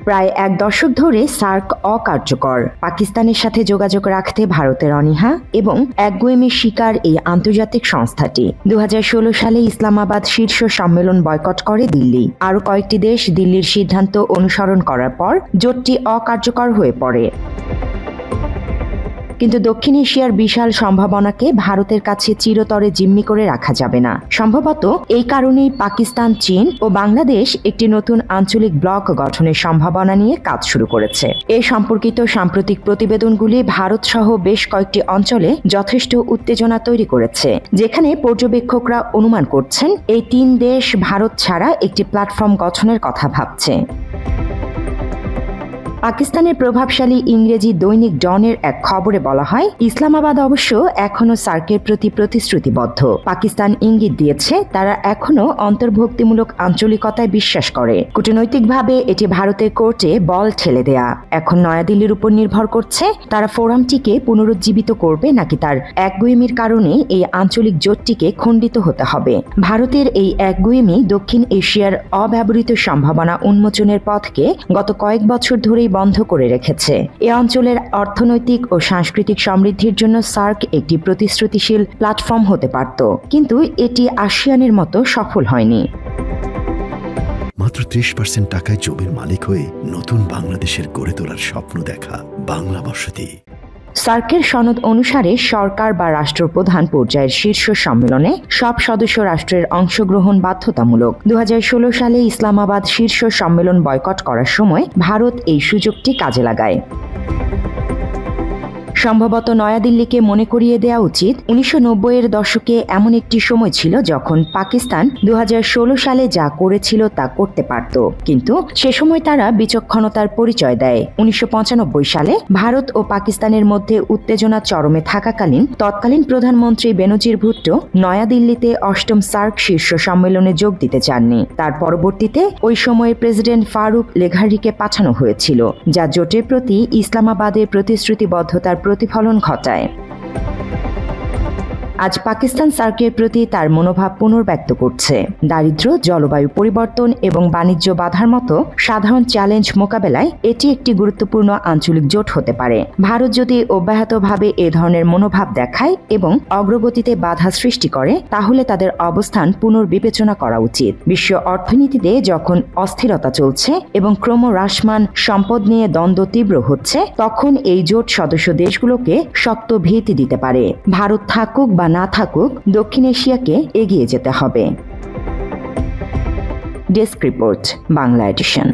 প্রায় এক দশক ধরে সার্ক অকার্যকর। পাকিস্তানের সাথে যোগাযোগ রাখতে ভারতের অনীহা এবং একগুঁয়েমির শিকার এই আন্তর্জাতিক সংস্থাটি 2016 সালে ইসলামাবাদ শীর্ষ সম্মেলন বয়কট করে দিল্লি। আরও কয়েকটি দেশ দিল্লির সিদ্ধান্ত অনুসরণ করার পর জোটটি অকার্যকর হয়ে পড়ে। কিন্তু দক্ষিণ এশিয়ার বিশাল সম্ভাবনাকে ভারতের কাছে চিরতরে জিম্মি করে রাখা যাবে না। সম্ভবত এই কারণেই পাকিস্তান, চীন ও বাংলাদেশ একটি নতুন আঞ্চলিক ব্লক গঠনের সম্ভাবনা নিয়ে কাজ শুরু করেছে। এ সম্পর্কিত সাম্প্রতিক প্রতিবেদনগুলি ভারত সহ বেশ কয়েকটি অঞ্চলে যথেষ্ট উত্তেজনা তৈরি করেছে, যেখানে পর্যবেক্ষকরা অনুমান করছেন এই তিন দেশ ভারত ছাড়া একটি প্ল্যাটফর্ম গঠনের কথা ভাবছে। পাকিস্তানের প্রভাবশালী ইংরেজি দৈনিক ডনের এক খবরে বলা হয়, ইসলামাবাদ অবশ্য এখনও সার্কের প্রতি প্রতিশ্রুতিবদ্ধ। পাকিস্তান ইঙ্গিত দিয়েছে তারা এখনও অন্তর্ভুক্তিমূলক আঞ্চলিকতায় বিশ্বাস করে। কূটনৈতিকভাবে এটি ভারতের কোর্টে বল ঠেলে দেয়া। এখন নয়াদিল্লির উপর নির্ভর করছে তারা ফোরামটিকে পুনরুজ্জীবিত করবে নাকি তার একগুঁয়েমির কারণে এই আঞ্চলিক জোটটিকে খণ্ডিত হতে হবে। ভারতের এই একগুঁয়েমি দক্ষিণ এশিয়ার অব্যবহৃত সম্ভাবনা উন্মোচনের পথকে গত কয়েক বছর ধরেই বন্ধ করে রেখেছে। এ অঞ্চলের অর্থনৈতিক ও সাংস্কৃতিক সমৃদ্ধির জন্য সার্ক একটি প্রতিশ্রুতিশীল প্ল্যাটফর্ম হতে পারত, কিন্তু এটি আসিয়ানের মতো সফল হয়নি। মাত্র 30% টাকায় জমির মালিক হয়ে নতুন বাংলাদেশের গড়ে তোলার স্বপ্ন দেখা বাংলা বসতি। সার্কের সনদ অনুসারে সরকার বা রাষ্ট্রপ্রধান পর্যায়ের শীর্ষ সম্মেলনে সব সদস্য রাষ্ট্রের অংশগ্রহণ বাধ্যতামূলক। 2016 সালে ইসলামাবাদ শীর্ষ সম্মেলন বয়কট করার সময় ভারত এই সুযোগটি কাজে লাগায়। সম্ভবত নয়াদিল্লিকে মনে করিয়ে দেওয়া উচিত 1990-এর দশকে এমন একটি সময় ছিল যখন পাকিস্তান 2016 সালে যা করেছিল তা করতে পারত, কিন্তু সে সময় তারা বিচক্ষণতার পরিচয় দেয়। 1995 সালে ভারত ও পাকিস্তানের মধ্যে উত্তেজনা চরমে থাকাকালীন তৎকালীন প্রধানমন্ত্রী বেনজির ভুট্টো নয়াদিল্লিতে 8ম সার্ক শীর্ষ সম্মেলনে যোগ দিতে চাননি। তার পরবর্তীতে ওই সময়ের প্রেসিডেন্ট ফারুক লেঘারিকে পাঠানো হয়েছিল, যা জোটের প্রতি ইসলামাবাদের প্রতিশ্রুতিবদ্ধতার প্রতিফলন ঘটায়। আজ পাকিস্তান সার্কের প্রতি তার মনোভাব পুনর্ব্যক্ত করছে। দারিদ্র্য, জলবায়ু পরিবর্তন এবং বাণিজ্য বাধার মতো সাধারণ চ্যালেঞ্জ মোকাবেলায় এটি একটি গুরুত্বপূর্ণ আঞ্চলিক জোট হতে পারে। ভারত যদি অব্যাহতভাবে এ ধরনের মনোভাব দেখায় এবং অগ্রগতিতে বাধা সৃষ্টি করে, তাহলে তাদের অবস্থান পুনর্বিবেচনা করা উচিত। বিশ্ব অর্থনীতিতে যখন অস্থিরতা চলছে এবং ক্রমহ্রাসমান সম্পদ নিয়ে দ্বন্দ্ব তীব্র হচ্ছে, তখন এই জোট সদস্য দেশগুলোকে শক্ত ভিত্তি দিতে পারে। ভারত থাকুক বা না থাকুক, দক্ষিণ এশিয়াকে এগিয়ে যেতে হবে। Desk report, Bangla addition.